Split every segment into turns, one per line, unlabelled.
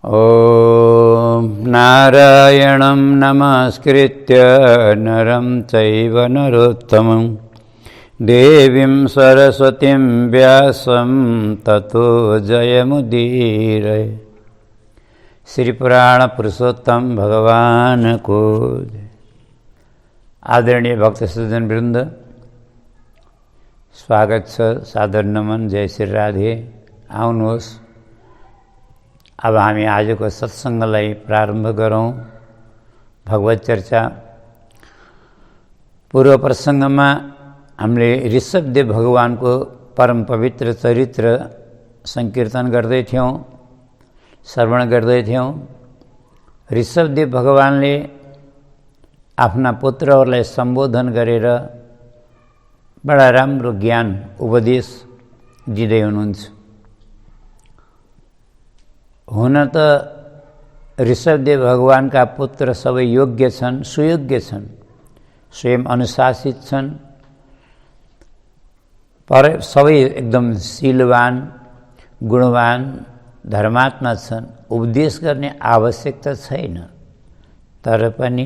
ॐ नारायणं नमस्कृत्य नरं चैव नरोत्तमं देवीं सरस्वतीं व्यासं ततो जयमुदीरये। श्री पुराण पुरुषोत्तम भगवान को आदरणीय भक्त सज्जन वृंद, स्वागत छ, सादर नमन, जय श्री राधे। आउनुहोस्, अब हामी आजको सत्सङ्गलाई प्रारम्भ गरौँ। भगवत चर्चा पूर्व प्रसङ्गमा हामीले ऋषभदेव भगवानको परम पवित्र चरित्र संकीर्तन गर्दै थियौँ, श्रवण गर्दै थियौँ। ऋषभदेव भगवानले आफ्ना पुत्रहरूलाई सम्बोधन गरेर बडा राम्रो ज्ञान उपदेश दिँदै हुनुहुन्छ। हुन त ऋषभदेव भगवानका पुत्र सबै योग्य छन्, सुयोग्य छन्, स्वयं अनुशासित छन्, पर सबै एकदम शीलवान, गुणवान, धर्मात्मा छन्। उपदेश गर्ने आवश्यकता छैन, तर पनि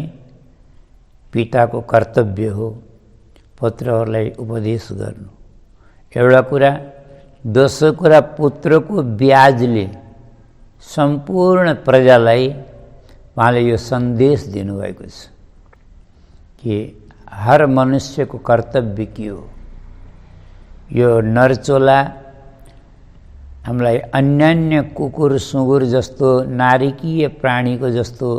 पिताको कर्तव्य हो पुत्रहरूलाई उपदेश गर्नु। एउटा कुरा। दोस्रो कुरा, पुत्रको ब्याजले सम्पूर्ण प्रजालाई उहाँले यो सन्देश दिनुभएको छ कि हर मनुष्यको कर्तव्य के हो। यो नरचोला हामीलाई अन्यान्य कुकुर सुँगुर जस्तो नारकीय प्राणीको जस्तो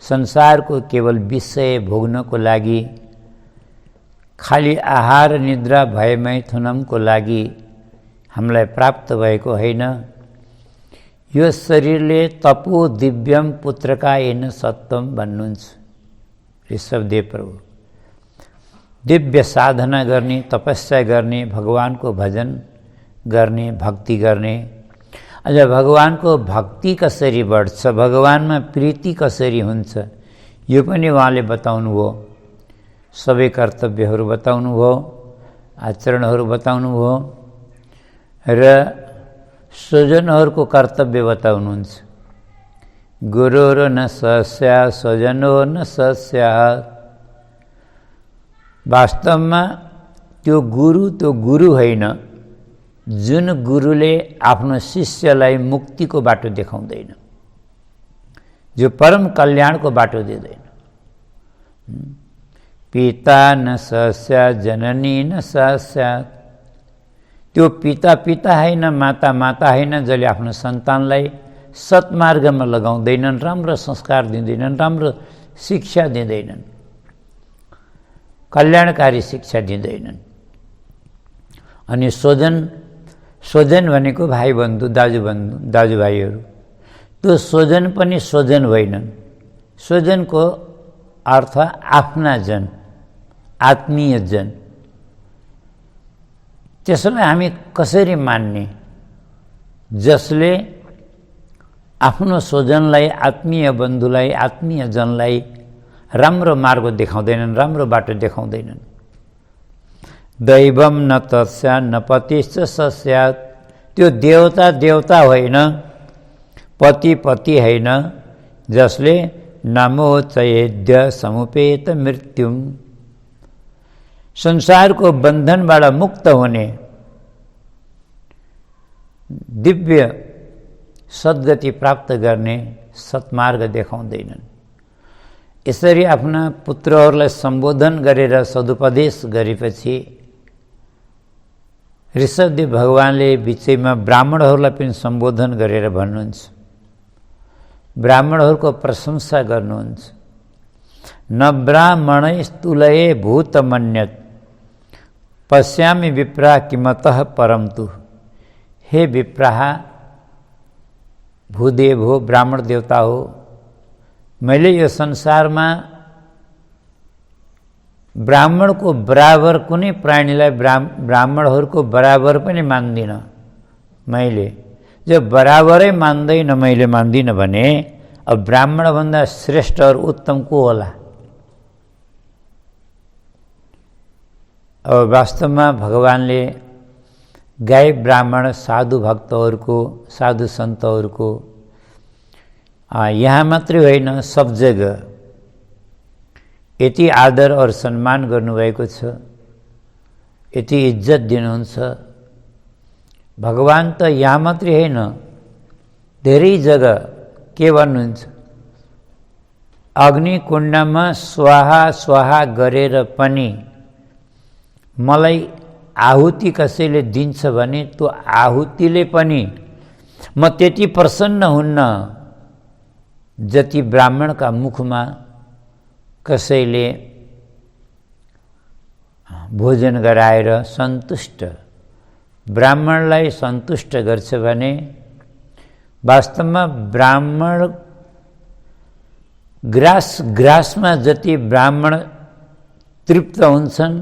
संसारको केवल विषय भोग्नको लागि, खाली आहार निद्रा भय मैथुनमको लागि हामीलाई प्राप्त भएको होइन। यो शरीरले तपो दिव्यम पुत्रकायेन सत्वम भन्नुहुन्छ ऋषभदेव प्रभु। दिव्य साधना गर्ने, तपस्या गर्ने, भगवानको भजन गर्ने, भक्ति गर्ने। अझ भगवानको भक्ति कसरी बढ्छ, भगवानमा प्रीति कसरी हुन्छ, यो पनि उहाँले बताउनु भयो। सबै कर्तव्यहरू बताउनु भयो, आचरणहरू बताउनु भयो र स्वजनहरूको कर्तव्य बताउनुहुन्छ। गुरुर न सस्या स्वजनो न सस्या। वास्तवमा त्यो गुरु होइन जुन गुरुले आफ्नो शिष्यलाई मुक्तिको बाटो देखाउँदैन, जो परम कल्याणको बाटो दिँदैन। पिता न सस्या जननी न सस्या। त्यो पिता होइन, माता होइन, जसले आफ्नो सन्तानलाई सत्मार्गमा लगाउँदैनन्, राम्रो संस्कार दिँदैनन्, राम्रो शिक्षा दिँदैनन्, कल्याणकारी शिक्षा दिँदैनन्। अनि स्वजन भनेको भाइ बन्धु, दाजुभाइहरू। त्यो स्वजन पनि स्वजन होइनन्। स्वजनको अर्थ आफ्ना जन, आत्मीय जन। त्यसलाई हामी कसरी मान्ने? जसले आफ्नो स्वजनलाई, आत्मीय बन्धुलाई, आत्मीय जनलाई राम्रो मार्ग देखाउँदैनन्, राम्रो बाटो देखाउँदैनन्। दैवम न तस्या न पतिश्च सस्यात्। त्यो देवता होइन, पति होइन, जसले नमोचयेद्य समुपेत मृत्युम। संसारको बन्धनबाट मुक्त हुने, दिव्य सद्गति प्राप्त गर्ने सत्मार्ग देखाउँदैनन्। यसरी आफ्ना पुत्रहरूलाई सम्बोधन गरेर सदुपदेश गरेपछि ऋषभदेव भगवानले बिचैमा ब्राह्मणहरूलाई पनि सम्बोधन गरेर भन्नुहुन्छ, ब्राह्मणहरूको प्रशंसा गर्नुहुन्छ। न ब्राह्मणैस्तुलये भूतमन्यत् पश्यामि विप्रा किमतः परम तु। हे विप्राः, भूदेव हो, ब्राह्मण देवता हो, मैले यो संसारमा ब्राह्मणको बराबर कुनै प्राणीलाई ब्राह्मणहरूको बराबर पनि मान्दिनँ। मैले जो बराबरै मैले मान्दिनँ भने अब ब्राह्मणभन्दा श्रेष्ठ और उत्तम को होला? अब वास्तवमा भगवानले गाई ब्राह्मण साधु भक्तहरूको, साधु सन्तहरूको यहाँ मात्रै होइन, सब जग्गा यति आदर और सम्मान गर्नुभएको छ, यति इज्जत दिनुहुन्छ। भगवान त यहाँ मात्रै होइन, धेरै जग्गा के भन्नुहुन्छ, अग्निकुण्डमा स्वाहा स्वाहा गरेर पनि मलाई आहुति कसैले दिन्छ भने त्यो आहुतिले पनि म त्यति प्रसन्न हुन्न जति ब्राह्मणका मुखमा कसैले भोजन गराएर सन्तुष्ट, ब्राह्मणलाई सन्तुष्ट गर्छ भने वास्तवमा ब्राह्मण ग्रासमा जति ब्राह्मण तृप्त हुन्छन्,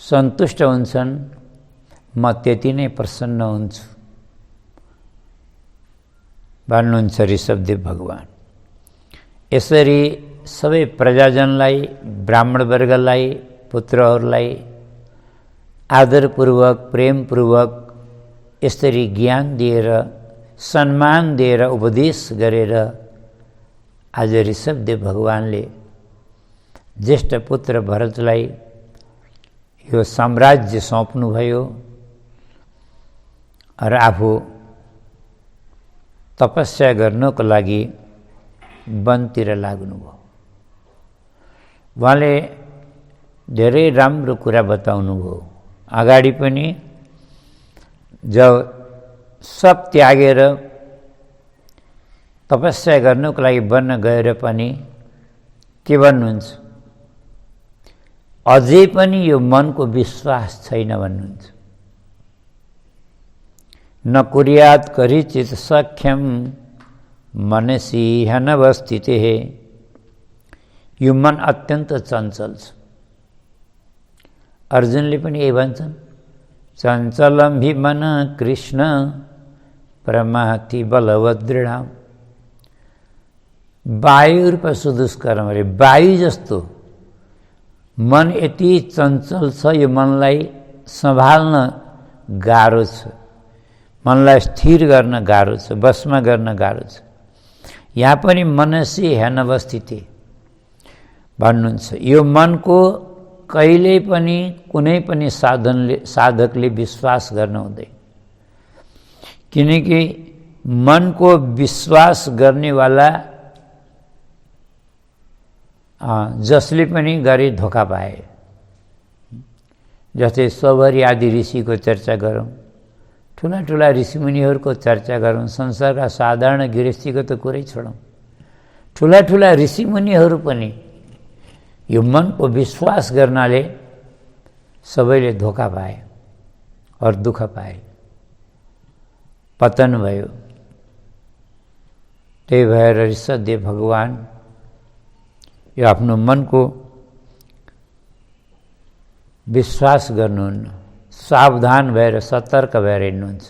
सन्तुष्ट हुन्छन्, म त्यति नै प्रसन्न हुन्छु भन्नुहुन्छ ऋषभदेव भगवान। यसरी सबै प्रजाजनलाई, ब्राह्मण वर्गलाई, पुत्रहरूलाई आदरपूर्वक, प्रेमपूर्वक यसरी ज्ञान दिएर, सम्मान दिएर, उपदेश गरेर आज ऋषभदेव भगवानले ज्येष्ठ पुत्र भरतलाई यो साम्राज्य सौंप्नुभयो र आफू तपस्या गर्नको लागि वनतिर लाग्नुभयो। उहाँले धेरै राम्रो कुरा बताउनुभयो। अगाडि पनि जब सब त्यागेर तपस्या गर्नको लागि वन गएर पनि के भन्नुहुन्छ, अझै पनि यो मनको विश्वास छैन भन्नुहुन्छ। न कुर्यात् करिचित् सख्यम मनसी ह्यनवस्थिते, यो मन अत्यन्त चञ्चल छ। अर्जुनले पनि यही भन्छन्, चञ्चलम हि मन कृष्ण प्रमाति बलवदृढाम। वायु रूप सुदुष्कर्म रे, वायु जस्तो मन यति चञ्चल छ, यो मनलाई सम्हाल्न गाह्रो छ, मनलाई स्थिर गर्न गाह्रो छ, बसमा गर्न गाह्रो छ। यहाँ पनि मनसी ह्यनवस्थिते भन्नुहुन्छ। यो मनको कहिल्यै पनि कुनै पनि साधकले विश्वास गर्न हुँदैन, किनकि मनको विश्वास गर्नेवाला जसले पनि गरे धोका पाए। जस्तै स्वभरी आदि ऋषिको चर्चा गरौँ, ठुला ठुला ऋषिमुनिहरूको चर्चा गरौँ, संसारका साधारण गृहस्थीको त कुरै छोडौँ, ठुला ठुला ऋषिमुनिहरू पनि यो मनको विश्वास गर्नाले सबैले धोका पाए और दुःख पाए, पतन भयो। त्यही भएर ऋषभदेव भगवान यो आफ्नो मनको विश्वास गर्नुहुन्न, सावधान भएर सतर्क भएर हिँड्नुहुन्छ।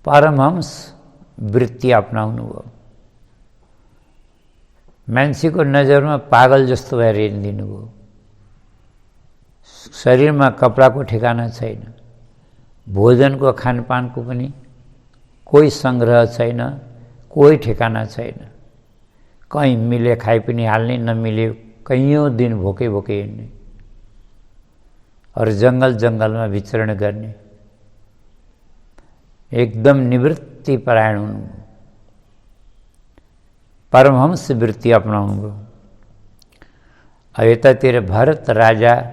परमहंस वृत्ति अपनाउनु भयो। मान्छेको नजरमा पागल जस्तो भएर हिँडिदिनु भयो। शरीरमा कपडाको ठेगाना छैन, भोजनको खानपानको पनि कोही सङ्ग्रह छैन, कोही ठेगाना छैन। कहीँ मिले खाइ पनि हाल्ने, नमिले कैयौँ दिन भोकै भोकै हिँड्ने और जङ्गल जङ्गलमा विचरण गर्ने, एकदम निवृत्ति परायण हुनु, परमहंस वृत्ति अपनाउनु भयो। अब यतातिर भरत राजाले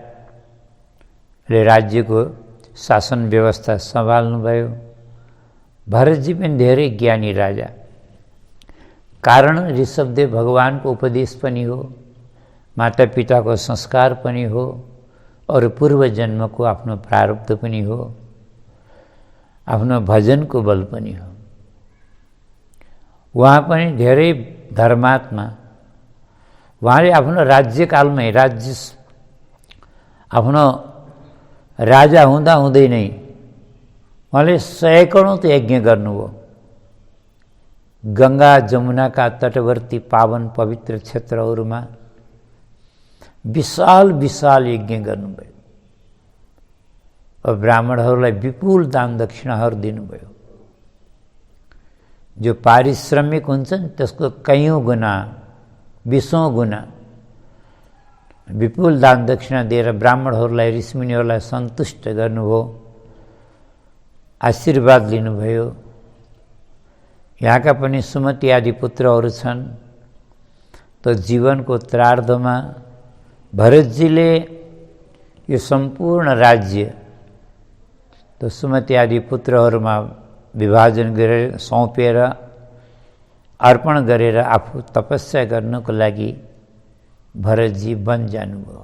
राज्यको शासन व्यवस्था सम्हाल्नुभयो। भरतजी पनि धेरै ज्ञानी राजा, कारण ऋषभदेव भगवानको उपदेश पनि हो, माता पिताको संस्कार पनि हो और पूर्व जन्मको आफ्नो प्रारब्ध पनि हो, आफ्नो भजनको बल पनि हो। उहाँ पनि धेरै धर्मात्मा। उहाँले आफ्नो राज्यकालमै आफ्नो राजा हुँदा हुँदै नै उहाँले सैकडौँ त यज्ञ गर्नुभयो। गङ्गा जमुनाका तटवर्ती पावन पवित्र क्षेत्रहरूमा विशाल विशाल यज्ञ गर्नुभयो और ब्राह्मणहरूलाई विपुल दान दक्षिणाहरू दिनुभयो। जो पारिश्रमिक हुन्छ नि त्यसको कयौं गुना 20औं गुना विपुल दान दक्षिणा दिएर ब्राह्मणहरूलाई ऋषिमुनिहरूलाई सन्तुष्ट गर्नुभयो, आशीर्वाद लिनुभयो। यहाँका पनि सुमति आदि पुत्रहरू छन्। तो जीवनको त्रार्धमा भरतजीले यो सम्पूर्ण राज्य तो सुमति आदि पुत्रहरूमा विभाजन गरेर सौंपेर अर्पण गरेर आफू तपस्या गर्नको लागि भरतजी वन जानुभयो,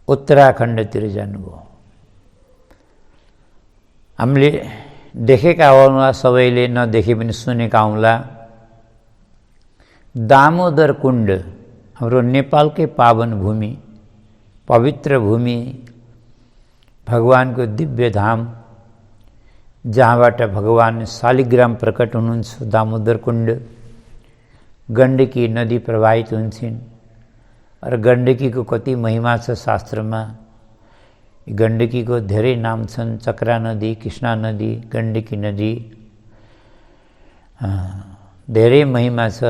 उत्तराखण्डतिर जानुभयो। हामीले देखेका होला, सबैले नदेखे पनि सुनेका होला। दामोदर कुण्ड हाम्रो नेपालकै पावन भूमि, पवित्र भूमि, भगवानको दिव्य धाम, जहाँबाट भगवान शालिग्राम प्रकट हुनुहुन्छ। दामोदर कुण्ड गण्डकी नदी प्रवाहित हुन्छन् र गण्डकीको कति महिमा छ शास्त्रमा। गण्डकीको धेरै नाम छन्, चक्रा नदी, कृष्णा नदी, गण्डकी नदी, धेरै महिमा छ।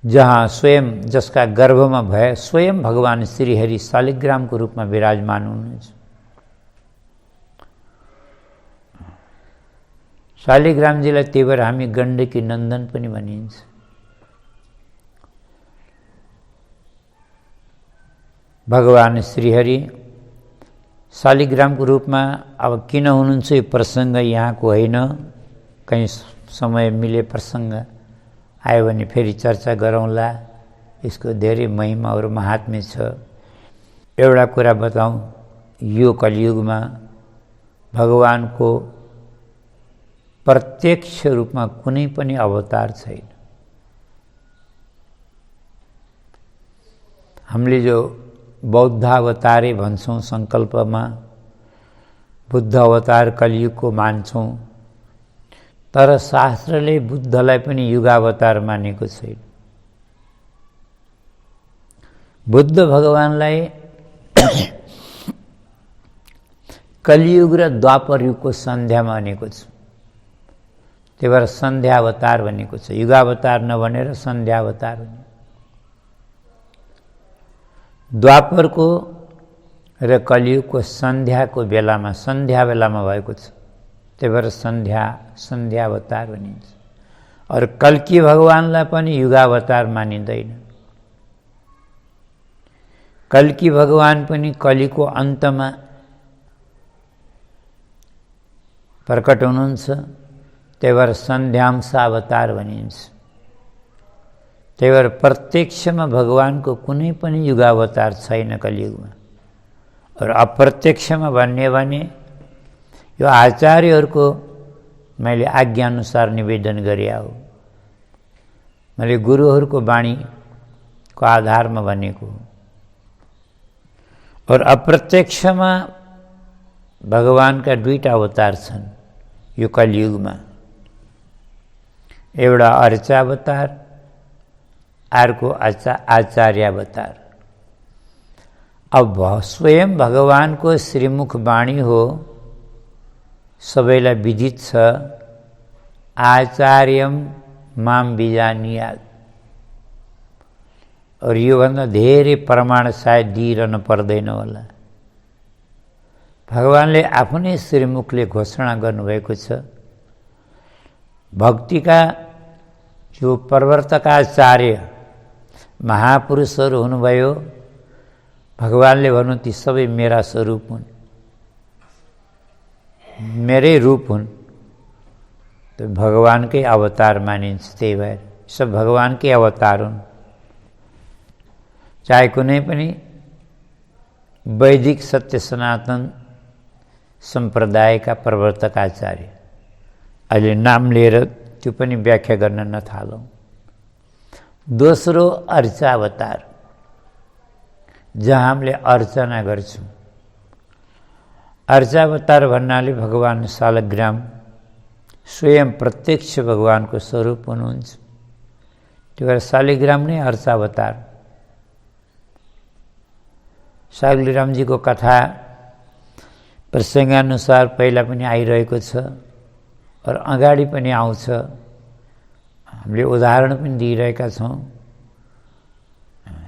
जहाँ स्वयं जसका गर्भमा भए स्वयं भगवान श्रीहरि शालिग्रामको रूपमा विराजमान हुनुहुन्छ। शालिग्रामजीलाई त्यही भएर हामी गण्डकी नन्दन पनि भनिन्छ। भगवान श्रीहरि शालिग्रामको रूपमा अब किन हुनुहुन्छ यो प्रसङ्ग यहाँको होइन, कहीँ समय मिले प्रसङ्ग आयो भने फेरि चर्चा गरौँला। यसको धेरै महिमाहरू महात्म्य छ। एउटा कुरा बताऊँ, यो कलियुगमा भगवानको प्रत्यक्ष रूपमा कुनै पनि अवतार छैन। हामीले जो बौद्ध अवतारै भन्छौँ सङ्कल्पमा, बुद्ध अवतार कलियुगको मान्छौँ, तर शास्त्रले बुद्धलाई पनि युगावतार मानेको छैन। बुद्ध भगवानलाई कलियुग र द्वापर युगको सन्ध्या मानेको छ। त्यही भएर सन्ध्यावतार भनेको छ, युगावतार नभनेर सन्ध्यावतार भने। द्वापरको र कलियुगको सन्ध्याको बेलामा, सन्ध्या बेलामा भएको छ। त्यही भएर सन्ध्यावतार भनिन्छ। और कल्की भगवानलाई पनि युगावतार मानिँदैन। कल्की भगवान पनि कलिको अन्तमा प्रकट हुनुहुन्छ। त्यही भएर सन्ध्याम्सावतार भनिन्छ। त्यही भएर प्रत्यक्षमा भगवानको कुनै पनि युगावतार छैन कलियुगमा। और अप्रत्यक्षमा भन्ने भने यो आचार्यहरूको मैले आज्ञाअनुसार निवेदन गरे हो। मैले गुरुहरूको वाणीको आधारमा भनेको। और अप्रत्यक्षमा भगवानका दुईटा अवतार छन् यो कलियुगमा। एउटा अर्चावतार, अर्को आचार्यावतार। अब स्वयं भगवानको श्रीमुख वाणी हो, सबैलाई विदित छ, आचार्यम माम बिजानियात्। और योभन्दा धेरै प्रमाण सायद दिइरहन पर्दैन होला। भगवानले आफ्नै श्रीमुखले घोषणा गर्नुभएको छ। भक्तिका जो प्रवर्तकाचार्य महापुरुषहरू हुनुभयो, भगवानले भन्नु ती सबै मेरा स्वरूप हुन्, मेरै रूप हुन्। तो भगवानकै अवतार मानिन्छ। त्यही भएर सब भगवानकै अवतार हुन्। चाहे कुनै पनि वैदिक सत्य सनातन सम्प्रदायका प्रवर्तकाचार्य, अहिले नाम लिएर त्यो पनि व्याख्या गर्न नथालौँ। दोस्रो अर्चावतार, जहाँ हामीले अर्चना गर्छौँ। अर्चावतार भन्नाले भगवान शालग्राम स्वयं प्रत्यक्ष भगवानको स्वरूप हुनुहुन्छ। त्यो भएर शालिग्राम नै अर्चावतार। शालिग्रामजीको कथा प्रसङ्गानुसार पहिला पनि आइरहेको छ। र अगाडि पनि आउँछ। हामीले उदाहरण पनि दिइरहेका छौँ।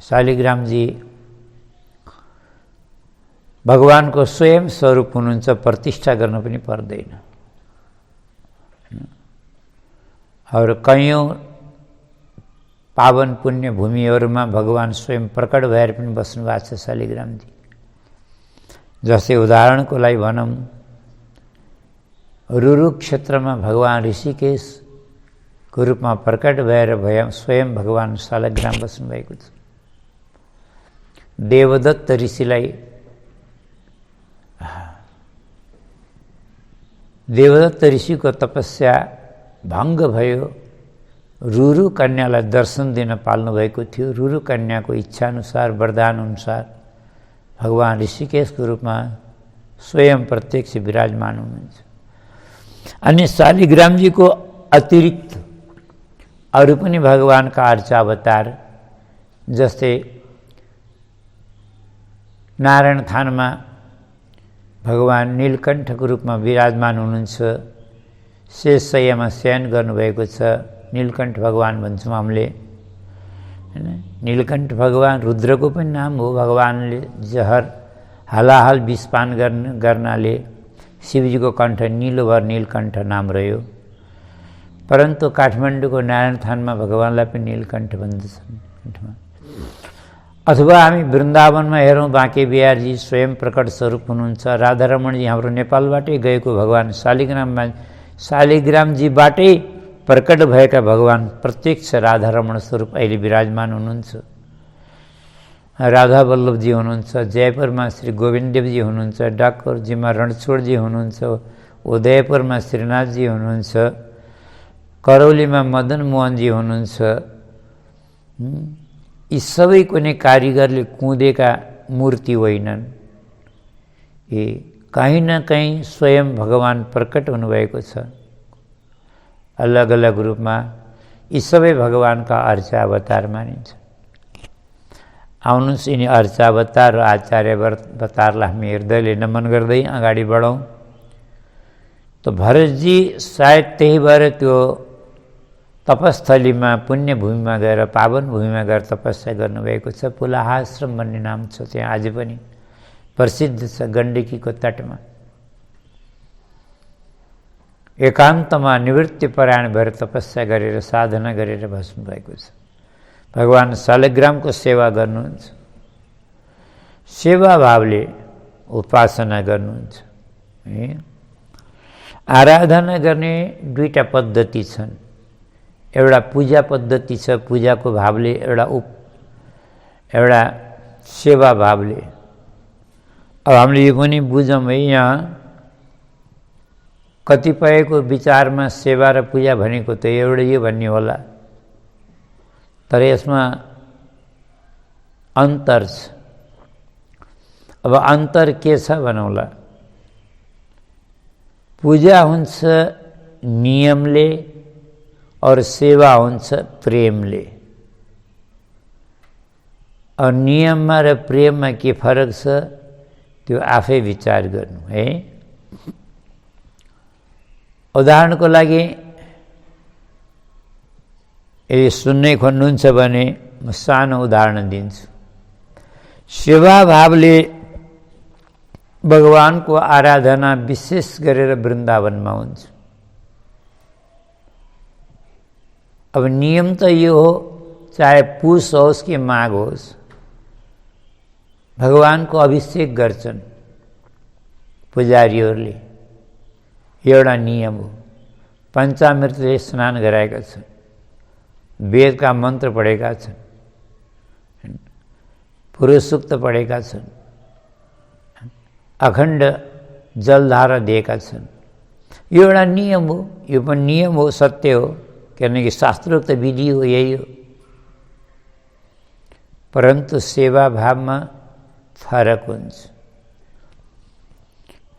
शालिग्रामजी भगवानको स्वयं स्वरूप हुनुहुन्छ, प्रतिष्ठा गर्न पनि पर्दैन। और कयौँ पावन पुण्य भूमिहरूमा भगवान स्वयं प्रकट भएर पनि बस्नु भएको छ शालिग्रामजी। जस्तै उदाहरणको लागि भनौँ, रुरु क्षेत्रमा भगवान ऋषिकेशको रूपमा प्रकट भएर स्वयं भगवान शालिग्राम बस्नुभएको छ। देवदत्त ऋषिलाई देवदत्त ऋषिको तपस्या भङ्ग भयो। रुरु कन्यालाई दर्शन दिन पाल्नुभएको थियो। रुरु कन्याको इच्छाअनुसार, वरदान अनुसार भगवान ऋषिकेशको रूपमा स्वयं प्रत्यक्ष विराजमान हुनुहुन्छ। अनि शालिग्रामजीको अतिरिक्त अरू पनि भगवानका अर्चावतार, जस्तै नारायण थानमा भगवान नीलकण्ठको रूपमा विराजमान हुनुहुन्छ। शेषशय्यामा शयन गर्नुभएको छ। नीलकण्ठ भगवान भन्छौँ हामीले, हैन। नीलकण्ठ भगवान रुद्रको पनि नाम हो। भगवानले जहर हालाहाल विषपान गर्नाले शिवजीको कण्ठ नीलो भएर नीलकण्ठ नाम रह्यो। परन्तु काठमाडौँको नारायण थानमा भगवानलाई पनि नीलकण्ठ भन्दछन्। अथवा हामी वृन्दावनमा हेरौँ, बाँके बिहारजी स्वयं प्रकट स्वरूप हुनुहुन्छ। राधारमणजी हाम्रो नेपालबाटै गएको भगवान शालिग्रामजीबाटै प्रकट भएका भगवान प्रत्यक्ष राधारमण स्वरूप अहिले विराजमान हुनुहुन्छ। राधा वल्लभजी हुनुहुन्छ। जयपुरमा श्री गोविन्ददेवजी हुनुहुन्छ। डाकोरजीमा रणछोडजी हुनुहुन्छ। उदयपुरमा श्रीनाथजी हुनुहुन्छ। करौलीमा मदन मोहनजी हुनुहुन्छ। यी सबै कुनै कारिगरले कुँदेका मूर्ति होइनन्। यी कहीँ न कहीँ स्वयं भगवान प्रकट हुनुभएको छ अलग अलग रूपमा। यी सबै भगवानका अर्चावतार मानिन्छ। आउनुहोस्, यिनी अर्चावतार र आचार्यावतारलाई हामी हृदयले नमन गर्दै अगाडि बढौँ। त भरतजी सायद त्यही भएर त्यो तपस्थलीमा, पुण्य भूमिमा गएर, पावन भूमिमा गएर तपस्या गर्नुभएको छ। पुलाहाश्रम भन्ने नाम छ त्यहाँ, आज पनि प्रसिद्ध छ गण्डकीको तटमा। एकान्तमा निवृत्तिपरायण भएर तपस्या गरेर, साधना गरेर बस्नुभएको छ। भगवान शालिग्रामको सेवा गर्नुहुन्छ। सेवा भावले उपासना गर्नुहुन्छ। आराधना गर्ने दुईटा पद्धति छन्। एउटा पूजा पद्धति छ, पूजाको भावले, एउटा सेवा भावले। अब हामीले यो पनि बुझौँ है, यहाँ कतिपयको विचारमा सेवा र पूजा भनेको त एउटा यो भन्ने होला, तर यसमा अन्तर छ। अब अन्तर के छ भनौँला। पूजा हुन्छ नियमले और सेवा हुन्छ प्रेमले। और नियममा र प्रेममा के फरक छ त्यो आफै विचार गर्नु है। उदाहरणको लागि यदि सुन्नै खोज्नुहुन्छ भने म सानो उदाहरण दिन्छु। सेवा भावले भगवानको आराधना विशेष गरेर वृन्दावनमा हुन्छ। अब नियम त यो हो, चाहे पुष होस् कि माघ होस्, भगवानको अभिषेक गर्छन् पुजारीहरूले। एउटा नियम हो। पञ्चामृतले स्नान गराएका छन्, वेदका मन्त्र पढेका छन्, पुरुष सूक्त पढेका छन्, अखण्ड जलधारा दिएका छन्। यो एउटा नियम हो। यो पनि नियम हो, सत्य हो, किनकि शास्त्रोक्त विधि हो, यही हो। परन्तु सेवा भावमा फरक हुन्छ।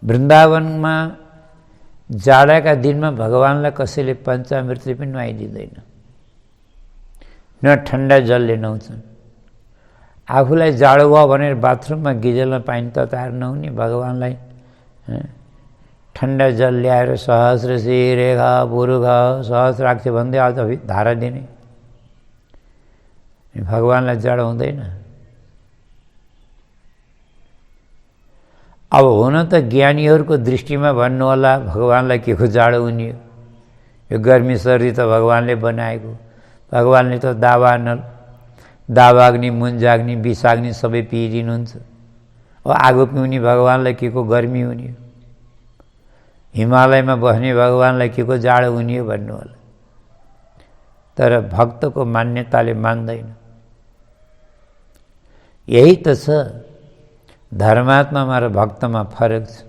वृन्दावनमा जाडाका दिनमा भगवानलाई कसैले पञ्चामृतले पनि नुहाइदिँदैन, न ठन्डा जलले नुहाउँछन्। आफूलाई जाडो भयो भनेर बाथरुममा गिजलमा पानी तताएर नुहाउने, भगवानलाई ठन्डा जल ल्याएर सहस्र रेखा पुरुख सहस्राक्ष भन्दै आज धारा दिने। भगवान्लाई जाडो हुँदैन। अब हुन त ज्ञानीहरूको दृष्टिमा भन्नु होला भगवान्लाई के को जाडो हुने हो, यो गर्मी शरीर त भगवान्ले बनाएको, भगवान्ले त दावाग्नि मुन्जाग्नि विषाग्नि सबै पिइदिनुहुन्छ, अब आगो पिउने भगवान्लाई के को गर्मी हुने हो, हिमालयमा बस्ने भगवान्लाई के को जाडो हुने हो भन्नु होला। तर भक्तको मान्यताले मान्दैन। यही त छ धर्मात्मामा र भक्तमा फरक छ।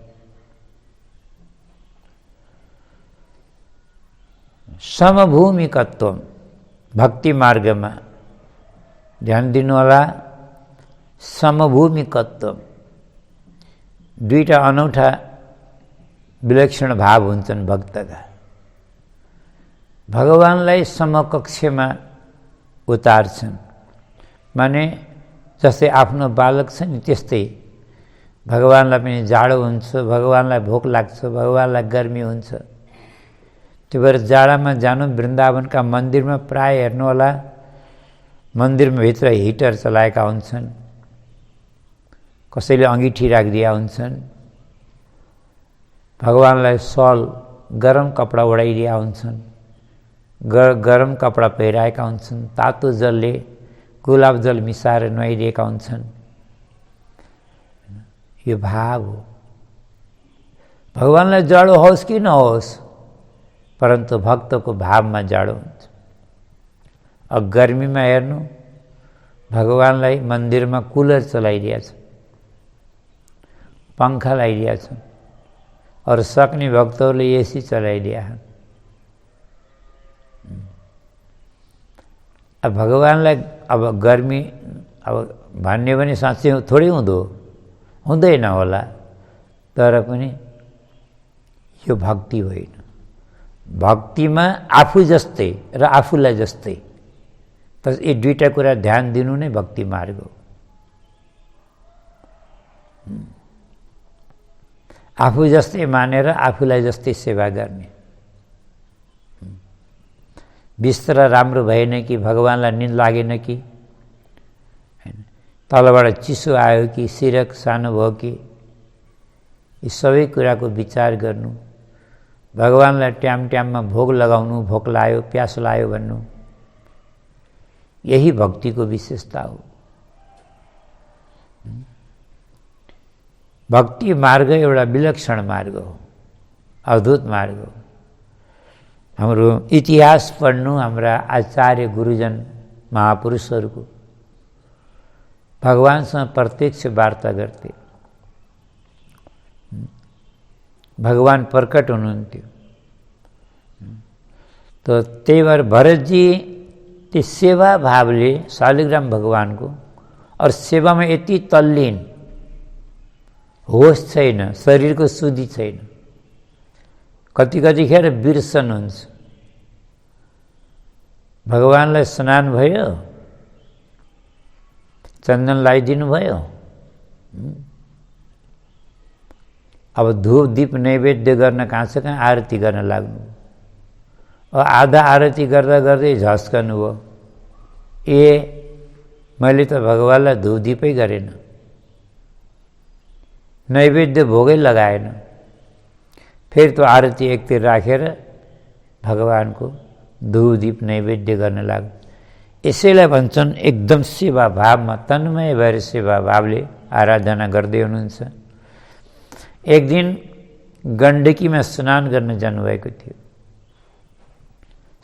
समभूमिकत्व भक्ति मार्गमा ध्यान दिनु होला। समभूमिकत्व दुईटा अनौठा विलक्षण भाव हुन्छन् भक्तका। भगवान्लाई समकक्षमा उतार्छन्, माने जस्तै आफ्नो बालक छ नि त्यस्तै भगवान्लाई पनि जाडो हुन्छ, भगवान्लाई भोक लाग्छ, भगवान्लाई गर्मी हुन्छ। त्यो भएर जाडामा जानु वृन्दावनका मन्दिरमा प्राय हेर्नु होला मन्दिरमा भित्र हिटर चलाएका हुन्छन्, कसैले अँगीठी राखिदिएका हुन्छन्, भगवान्लाई सल गरम कपडा ओढाइदिएका हुन्छन्, गरम कपडा पहिराएका हुन्छन्, तातो जलले गुलाब जल मिसाएर नुहाइदिएका हुन्छन्। यो भाव हो। भगवान्लाई जाडो होस् कि नहोस्, परन्तु भक्तको भावमा जाडो हुन्छ। अब गर्मीमा हेर्नु भगवान्लाई मन्दिरमा कुलर चलाइदिएछ, पङ्खा लगाइदिएछ, अरू सक्ने भक्तहरूले एसी चलाइदिए। अब भगवान्लाई अब गर्मी अब भन्ने पनि साँच्चै थोरै हुँदैन होला, तर पनि यो भक्ति होइन। भक्तिमा आफू जस्तै र आफूलाई जस्तै, तर यी दुईटा कुरा ध्यान दिनु नै भक्ति मार्ग हो। आफू जस्तै मानेर आफूलाई जस्तै सेवा गर्ने। बिस्तर राम्रो भएन कि, भगवान्लाई निन्द लागेन कि, तलबाट चिसो आयो कि, सिरक सानो भयो कि, यी सबै कुराको विचार गर्नु। भगवान्लाई टाइममा भोग लगाउनु, भोक लाग्यो प्यास लाग्यो भन्नु, यही भक्तिको विशेषता हो। भक्ति मार्ग एउटा विलक्षण मार्ग हो, अद्भुत मार्ग हो। हाम्रो इतिहास पढ्नु, हाम्रा आचार्य गुरुजन महापुरुषहरूको भगवान्सँग प्रत्यक्ष वार्ता गर्थे। भगवान प्रकट हुनुहुन्थ्यो। त त्यही भएर भरतजी त्यो सेवा भावले शालिग्राम भगवानको और सेवामा यति तल्लीन, होस छैन, शरीरको शुद्धि छैन, कतिखेर बिर्सन हुन्छ। भगवान्लाई स्नान भयो, चन्दन लगाइदिनु भयो, अब धूप दीप नैवेद्य गर्न कहाँ छ, कहाँ आरती गर्न लाग्नु। अब आधा आरती गर्दा गर्दै झस्कनु भयो, मैले त भगवान्लाई धूप दीपै गरेन, नैवेद्य भोगै लगाएन। फेरि त्यो आरती एकतिर राखेर भगवानको धूप दीप नैवेद्य गर्न लाग्नु। यसैलाई भन्छन् एकदम सेवा भावमा तन्मय भएर सेवा भावले आराधना गर्दै हुनुहुन्छ। एक दिन गण्डकीमा स्नान गर्न जानुभएको थियो।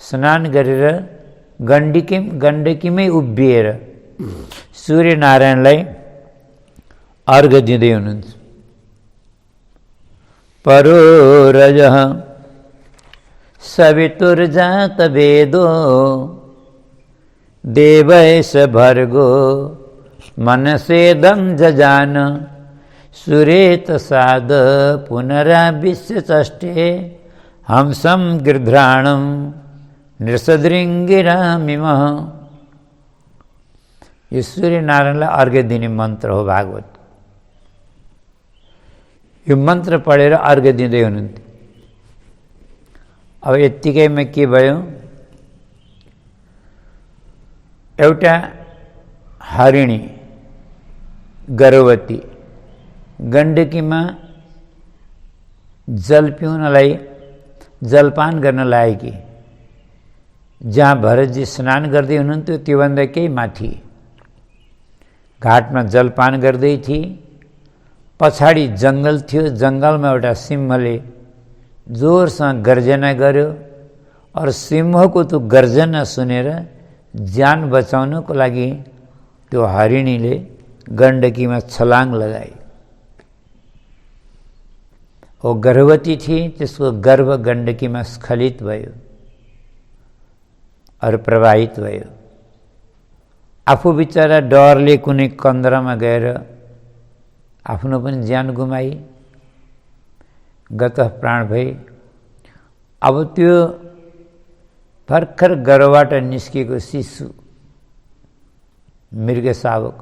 स्नान गरेर गण्डकीमै उभिएर सूर्यनारायणलाई अर्घ दिँदै हुनुहुन्छ। परो रजः सवितुर्जात वेदो देवैष भर्गो मनसेदं जजान सुरेत साद पुनराविश्य चष्टे हंसं गृध्राणं नृषदृङ्गिरामिमः। यो सूर्यनारायणलाई अर्घ्य दिने मन्त्र हो भागवत। यो मन्त्र पढेर अर्घ्य दिँदै हुनुहुन्थ्यो। अब यत्तिकैमा के भयो, एउटा हरिणी गर्भवती गण्डकीमा जल पिउनलाई, जलपान गर्न लागेकी, जहाँ भरतजी स्नान गर्दै हुनुहुन्थ्यो त्योभन्दा केही माथि घाटमा जलपान गर्दै थिए। पछाडि जङ्गल थियो, जङ्गलमा एउटा सिंहले जोरसँग गर्जना गर्यो। और सिंहको त्यो गर्जना सुनेर ज्यान बचाउनको लागि त्यो हरिणीले गण्डकीमा छलाङ लगाए। वो गर्भवती थिए, त्यसको गर्भ गण्डकीमा स्खलित भयो और प्रवाहित भयो। आफू बिचरा डरले कुनै कन्दरामा गएर आफ्नो पनि ज्यान गुमाई, गत प्राण भए। अब त्यो भर्खर गर्भबाट निस्किएको शिशु मृग शावक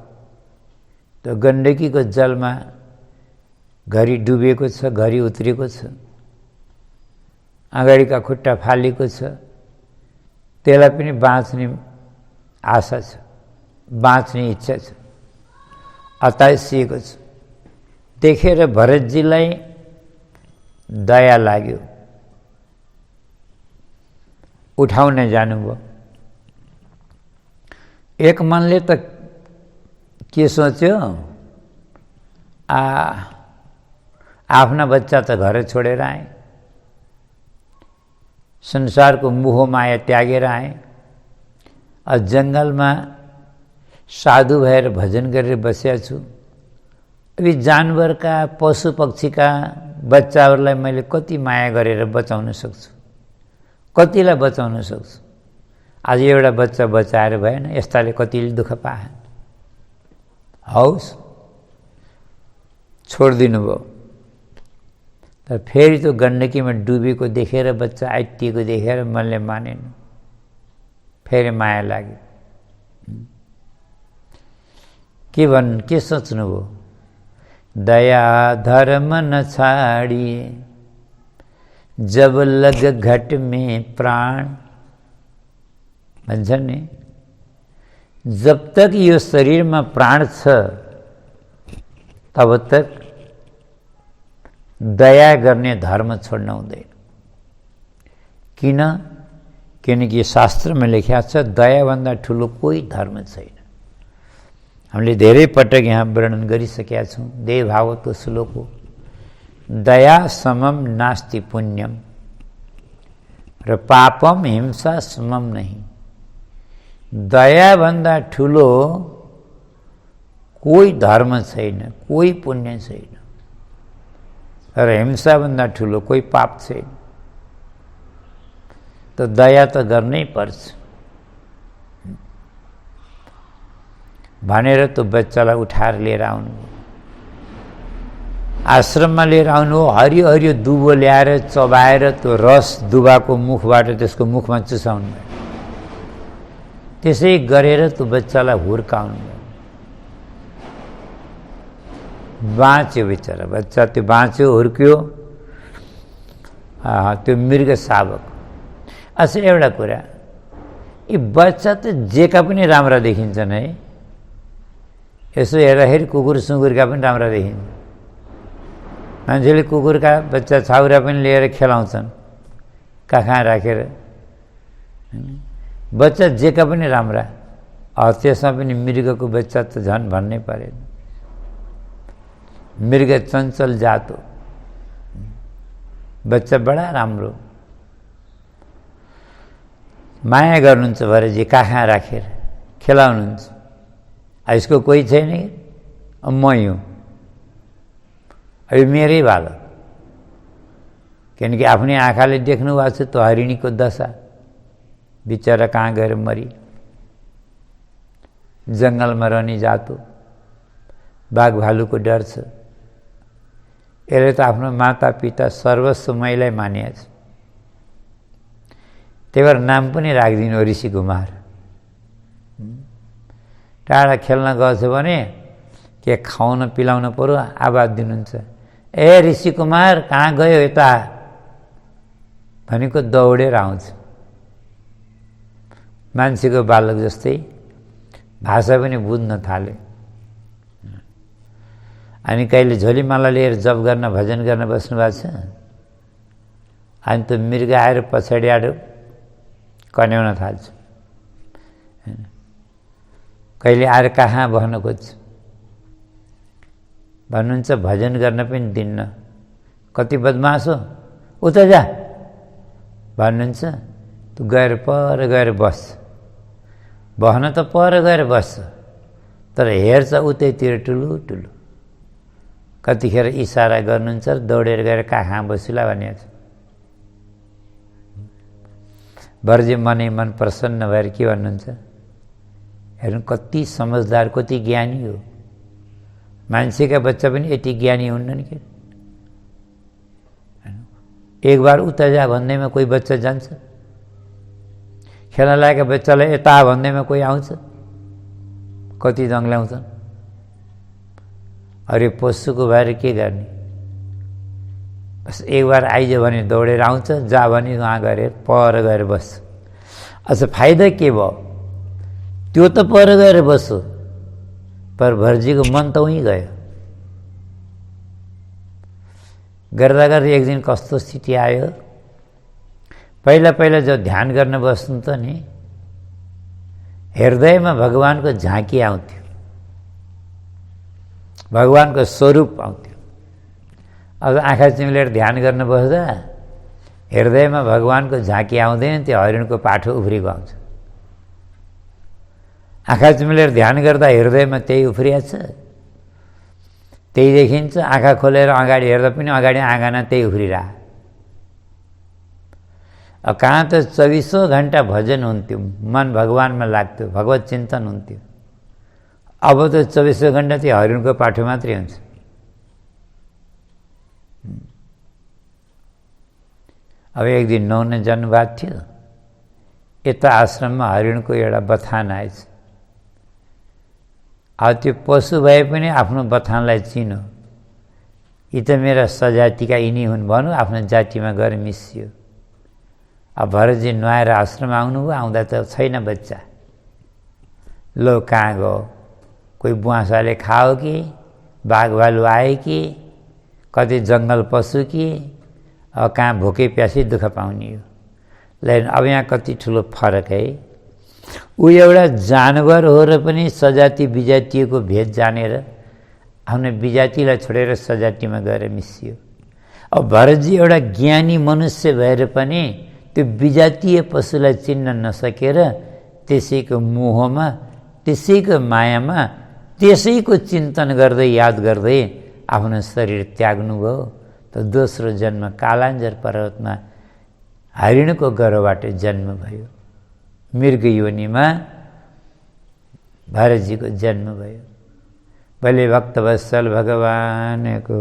त्यो गण्डकीको जलमा घरि डुबेको छ, घरि उत्रेको छ, अगाडिका खुट्टा फालेको छ। त्यसलाई पनि बाँच्ने आशा छ, बाँच्ने इच्छा छ, अताइसिएको छ। देखेर भरतजीलाई दया लाग्यो, उठाउन जानुभयो। एक मनले त के सोच्यो, आफ्ना बच्चा त घर छोडेर आए, संसारको मोह माया त्यागेर आए, और जङ्गलमा साधु भएर भजन गरेर बसेको छु। अभी जानवरका, पशु पक्षीका बच्चाहरूलाई मैले कति माया गरेर बचाउन सक्छु, कतिलाई बचाउन सक्छु। आज एउटा बच्चा बचाएर भएन, यस्ताले कतिले दुःख पाए। हौस्, छोडिदिनु भयो। तर फेरि त्यो गण्डकीमा डुबेको देखेर, बच्चा आइटिएको देखेर मनले मानेन, फेरि माया लाग्यो। के सोच्नुभयो, दया धर्म न छाडिए जब लग घट में प्राण। भन्छ नि, जब तक यो शरीरमा प्राण छ तब तक दया गर्ने धर्म छोड्न हुँदैन। किनकि शास्त्रमा लेखिएको छ, दयाभन्दा ठुलो कोही धर्म छैन। हामीले धेरै पटक यहाँ वर्णन गरिसकेका छौँ देव भागवतको श्लोक हो, दया समम नास्ति पुण्यम र पापम हिंसा समम नहीं। दयाभन्दा ठुलो कोही धर्म छैन, कोही पुण्य छैन, र हिंसाभन्दा ठुलो कोही पाप छैन। त दया त गर्नै पर्छ भनेर त्यो बच्चालाई उठाएर लिएर आउनु, आश्रममा लिएर आउनु। हरियो हरियो दुबो ल्याएर चबाएर त्यो रस दुबाको मुखबाट त्यसको मुखमा चुसाउनु भयो। त्यसै गरेर त्यो बच्चालाई हुर्काउनु भयो। बाँच्यो बिचरा बच्चा, त्यो बाँच्यो, हुर्क्यो। त्यो मृग शावक। अच्छा, एउटा कुरा, यी बच्चा त जेका पनि राम्रा देखिन्छन् है। यसो हेर्दाखेरि कुकुर सुँगुरका पनि राम्रा देखिन्छ। मान्छेले कुकुरका बच्चा छाउरा पनि लिएर खेलाउँछन् कहाँ राखेर। बच्चा जेका पनि राम्रा, त्यसमा पनि मृगको बच्चा त झन् भन्नै परेन। मृग चञ्चल जात हो, बच्चा बडा राम्रो। माया गर्नुहुन्छ भरतजी, कहाँ राखेर खेलाउनुहुन्छ। यसको कोही छैन, म हुँ, अब मेरै बालक। किनकि आफ्नै आँखाले देख्नु भएको छ त्यो हरिणीको दशा, बिचरा कहाँ गएर मरी। जङ्गलमा रहने जात हो, बाघ भालुको डर छ। यसले त आफ्नो माता पिता सर्वस्व मैलाई मानिएको छ। त्यही भएर नाम पनि राखिदिनु ऋषि कुमार। टाढा खेल्न गएछ भने के खाउन पिलाउन पर्यो, आवाज दिनुहुन्छ, ए ऋषि कुमार कहाँ गयो यता भनेको दौडेर आउँछ। मान्छेको बालक जस्तै भाषा पनि बुझ्न थाल्यो। अनि कहिले झोलीमाला लिएर जप गर्न भजन गर्न बस्नु भएको छ, अनि त मृग आएर पछाडि आएर कन्याउन थाल्छ। कहिले आएर कहाँ बस्न खोज्छ। भन्नुहुन्छ भजन गर्न पनि दिन्न, कति बदमास हो, उता जा भन्नुहुन्छ। तँ गएर पर गएर बस्छ। बस्न त पर गएर बस्छ, तर हेर्छ उतैतिर ठुलो ठुलो। कतिखेर इसारा गर्नुहुन्छ र दौडेर गएर कहाँ बसिला भनेको छ। भरजी मनै मन प्रसन्न भएर के भन्नुहुन्छ, हेर्नु कति समझदार कति ज्ञानी हो। मान्छेका बच्चा पनि यति ज्ञानी हुन्नन् के। एक बार उता जा भन्दैमा कोही बच्चा जान्छ, खेल्न लागेका बच्चालाई यता भन्दैमा कोही आउँछ, कति दङ्ग्ल्याउँछन्। अरे पशुको भएर के गर्ने। बस एक बार आइज भने दौडेर आउँछ, जा भने वहाँ गएर पर गएर बस्छ। अच्छा फाइदा के भयो, त्यो त पर गएर बस्यो, पर भरजीको मन त उहीँ गयो। गर्दा गर्दै एक दिन कस्तो स्थिति आयो, पहिला पहिला जब ध्यान गर्न बस्नु त नि हृदयमा भगवानको झाँकी आउँथ्यो, भगवानको स्वरूप आउँथ्यो। अब आँखा चिम्लेर ध्यान गर्न बस्दा हृदयमा भगवानको झाँकी आउँदैन, त्यो हरिणको पाठो उफ्रिएको आउँछ। आँखा चिम्लेर ध्यान गर्दा हृदयमा त्यही उफ्रिया छ, त्यही देखिन्छ। आँखा खोलेर अगाडि हेर्दा पनि अगाडि आँगन त्यही उफ्रिरह। अब कहाँ त 24 घन्टा भजन हुन्थ्यो, मन भगवानमा लाग्थ्यो, भगवत चिन्तन हुन्थ्यो। अब त 24 घन्टा त्यो हरिणको पाठो मात्रै हुन्छ। अब एक दिन नुहाउन जानुभएको थियो, यता आश्रममा हरिणको एउटा बथान आएछ। अब त्यो पशु भए पनि आफ्नो बथानलाई चिनो, यी त मेरा सजातिका यिनी हुन् भनौँ, आफ्नो जातिमा गएर मिसियो। अब भरतजी नुहाएर आश्रम आउनुभयो, आउँदा त छैन बच्चा। लो कहाँ गयो, कोही बुवासाले खाओ कि, बाघ भालु आए कि, कति जङ्गल पशु कि, अब कहाँ भोकै प्यासी दुःख पाउने हो। ल अब यहाँ कति ठुलो फरक है। ऊ एउटा जानवर हो र पनि सजाति विजातीयको भेद जानेर आफ्नो विजातिलाई छोडेर सजातिमा गएर मिसियो। अब भरतजी एउटा ज्ञानी मनुष्य भएर पनि त्यो विजातीय पशुलाई चिन्न नसकेर त्यसैको मोहमा, त्यसैको मायामा, त्यसैको चिन्तन गर्दै याद गर्दै आफ्नो शरीर त्याग्नुभयो। त दोस्रो जन्म कालाञ्जर पर्वतमा हरिणको गर्भबाट जन्म भयो, मृग योनिमा भरतजीको जन्म भयो। भले भक्तवत्सल भगवानको